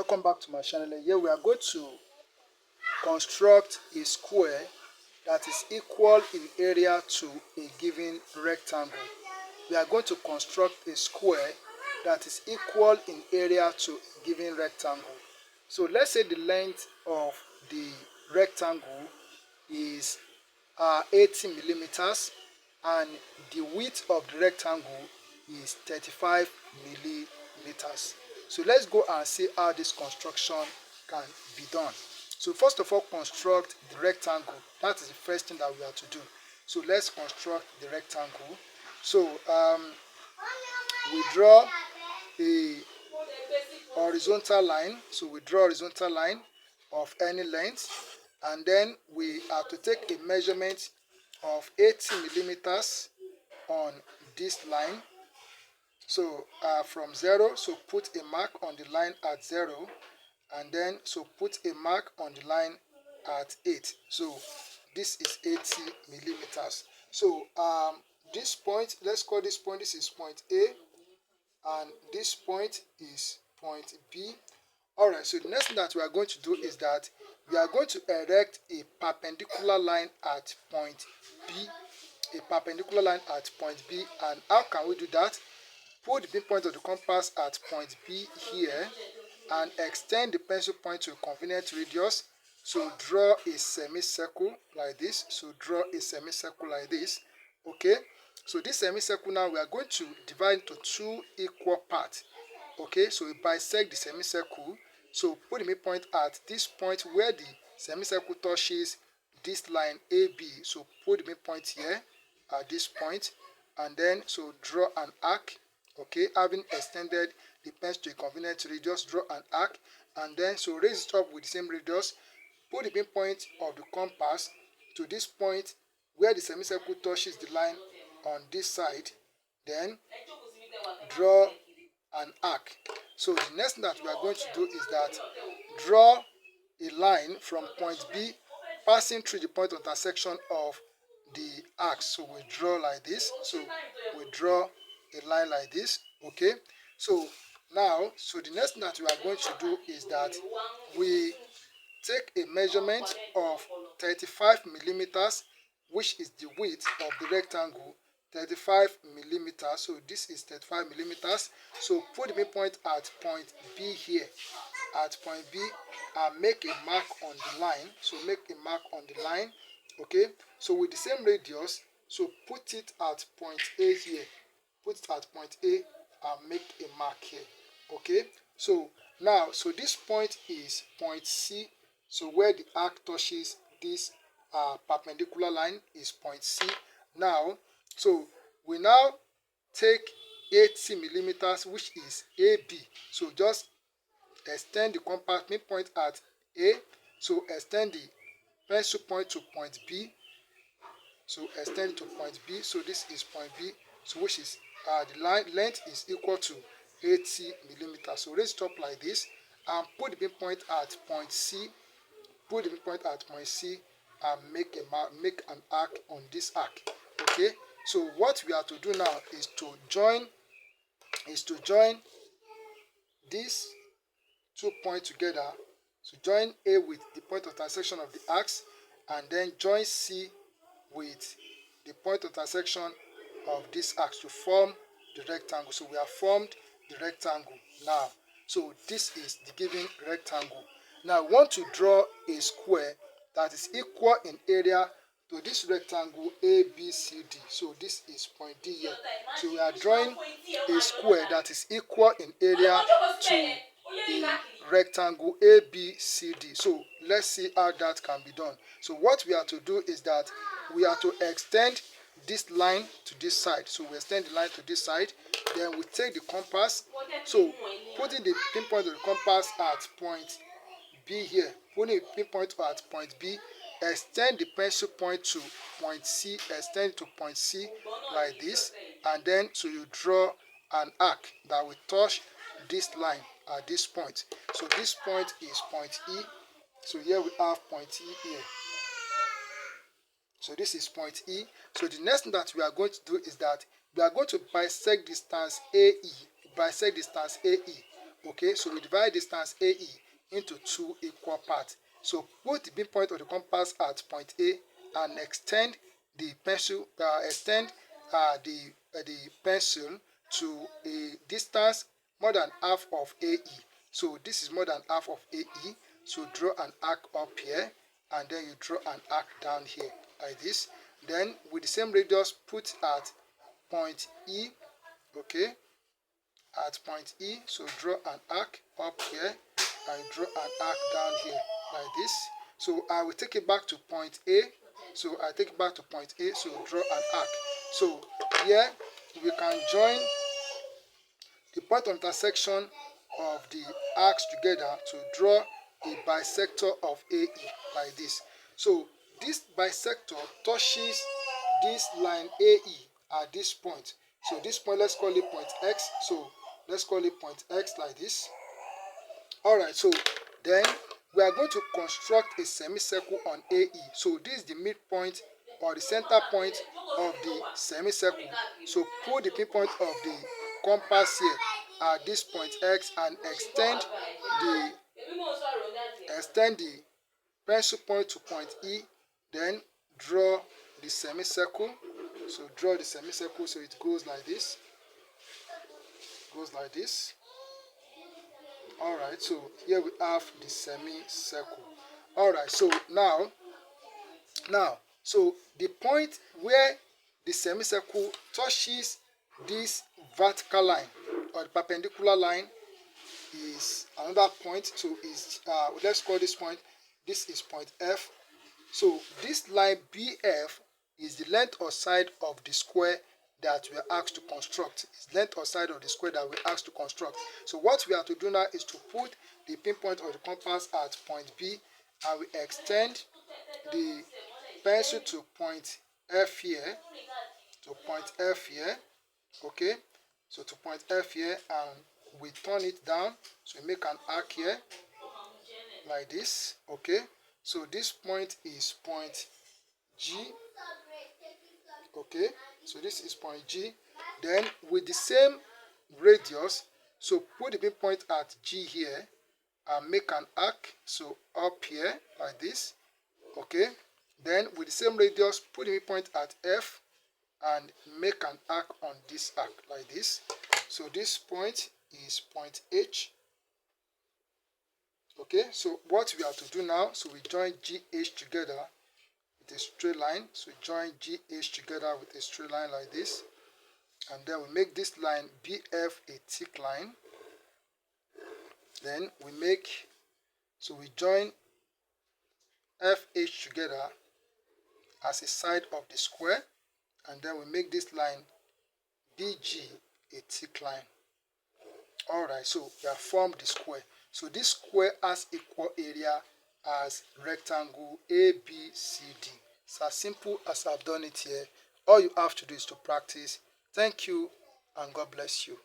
Welcome back to my channel. Here we are going to construct a square that is equal in area to a given rectangle. We are going to construct a square that is equal in area to a given rectangle. So let's say the length of the rectangle is 80 millimeters and the width of the rectangle is 35 millimeters. So let's go and see how this construction can be done. So first of all, construct the rectangle. That is the first thing that we have to do. So let's construct the rectangle. So we draw a horizontal line. So we draw a horizontal line of any length, and then we have to take a measurement of 80 millimeters on this line. So from 0, so put a mark on the line at 0, and then so put a mark on the line at 8. So this is 80 millimeters. So this point, let's call this point, this is point A, and this point is point B. Alright, so the next thing that we are going to do is that we are going to erect a perpendicular line at point B. A perpendicular line at point B. And how can we do that? Put the pinpoint of the compass at point B here and extend the pencil point to a convenient radius. So draw a semicircle like this. So draw a semicircle like this. Okay. So this semicircle now we are going to divide into two equal parts. Okay. So we bisect the semicircle. So put the midpoint at this point where the semicircle touches this line AB. So put the midpoint here at this point, and then so draw an arc. Okay, having extended the pencil to a convenient radius, draw an arc, and then so raise it up with the same radius. Put the pinpoint of the compass to this point where the semicircle touches the line on this side. Then draw an arc. So the next thing that we are going to do is that draw a line from point B passing through the point of intersection of the arc. So we draw like this. So we draw a line like this. Okay. So now, so the next thing that we are going to do is that we take a measurement of 35 millimeters, which is the width of the rectangle. 35 millimeters. So this is 35 millimeters. So put the midpoint at point B here. At point B, and make a mark on the line. So make a mark on the line. Okay. So with the same radius, so put it at point A here. Put it at point A and make a mark here. Okay. So now, so this point is point C. So where the arc touches this perpendicular line is point C. Now, so we now take 80 millimeters, which is AB. So just extend the compass midpoint at A. So extend the pencil point to point B. So extend to point B. So this is point B. So which is the line length is equal to 80 millimeters. So raise it up like this and put the midpoint at point C. Put the midpoint at point C and make an arc on this arc. Okay. So what we have to do now is to join these 2 points together. So join A with the point of intersection of the arcs, and then join C with the point of intersection of this arcs to form the rectangle. So we have formed the rectangle now. So this is the given rectangle. Now I want to draw a square that is equal in area to this rectangle ABCD. So this is point D here. So we are drawing a square that is equal in area to a rectangle ABCD. So let's see how that can be done. So what we have to do is that we have to extend this line to this side. So we extend the line to this side. Then we take the compass. So putting the pinpoint of the compass at point B here. Putting a pinpoint at point B. Extend the pencil point to point C. Extend to point C like this. And then so you draw an arc that will touch this line at this point. So this point is point E. So here we have point E here. So this is point E. So the next thing that we are going to do is that we are going to bisect distance AE. Bisect distance AE. Okay, so we divide distance AE into two equal parts. So put the midpoint of the compass at point A and extend the pencil the pencil to a distance more than half of AE. So this is more than half of AE. So draw an arc up here, and then you draw an arc down here like this. Then with the same radius, put at point E. Okay, at point E, so draw an arc up here and draw an arc down here like this. So I will take it back to point A. So I take it back to point A, so draw an arc. So here we can join the point of intersection of the arcs together to draw a bisector of AE like this. So this bisector touches this line AE at this point. So this point, let's call it point X. So let's call it point X like this. Alright, so then we are going to construct a semicircle on AE. So this is the midpoint or the center point of the semicircle. So put the pinpoint of the compass here at this point X and extend the pencil point to point E. Then draw the semicircle. So draw the semicircle, so it goes like this. Goes like this. Alright, so here we have the semicircle. Alright, so now so the point where the semicircle touches this vertical line or the perpendicular line is another point. So is let's call this point, this is point F. So this line BF is the length or side of the square that we are asked to construct. It's length or side of the square that we're asked to construct. So what we have to do now is to put the pinpoint of the compass at point B, and we extend the pencil to point F here, okay, so to point F here, and we turn it down, so we make an arc here like this. Okay, so this point is point G. Okay, so this is point G. Then with the same radius, so put the pinpoint at G here and make an arc, so up here like this. Okay, then with the same radius, put the midpoint at F and make an arc on this arc like this. So this point is point H. Okay, so what we have to do now, so we join GH together with a straight line. So join GH together with a straight line like this, and then we make this line BF a thick line. Then we join FH together as a side of the square, and then we make this line BG a thick line. Alright, so we have formed the square. So this square has equal area as rectangle ABCD. It's as simple as I've done it here. All you have to do is to practice. Thank you, and God bless you.